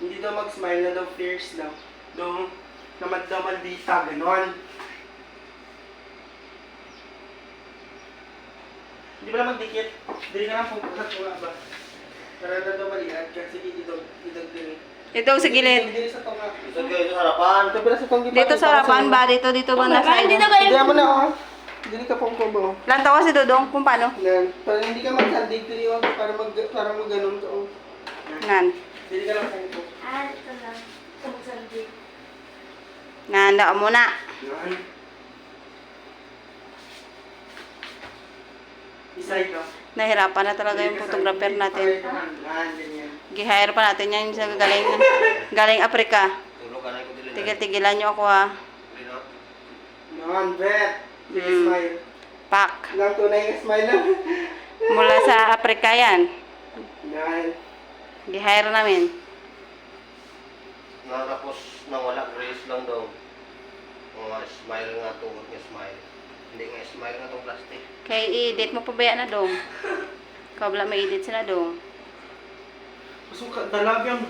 Hindi daw mag-smile na daw, fierce daw. Daw, naman daw maldita, ganon. Hindi ba lang magdikit? Dili ka lang pupunta tunga ba? Para na daw maliad kasi idog din. Ito sa gilid. Dili sa tunga. Ito kayo sa harapan. Ito pala sa tunggi pa. Dito sa harapan ba? Dito ba nasa Hindi na Hindi kayo. mo na oh. Dili ka pong kubo. Lantawa si Dudong kung paano. Yan. Para hindi ka magsandig, tiniwag para mag ganun ka oh. Nan. Dili ka lang kayo. Ito lang. Sandi. Nanda ka muna. Yan. Isa ito. Nahirapan na talaga yung photographer natin. Yan, ganyan. Gihire pa natin yan sa galing Afrika. Tulog ka na ko dili. Tigil-tigilan nyo ako ha. Dili. Yan, bet. Sige, Mm. smile. Pak. Lang tunay nga smile lang. Mula sa Afrika yan. Yan. Gihire namin. Tapos nawala grace lang daw. Mga smile nga tungkol nga smile. Hindi nga smile nga tong plastic. Kay i-edit mo pa ba yan na dong? Ikaw wala may edit sila dong. Gusto ka dalagang.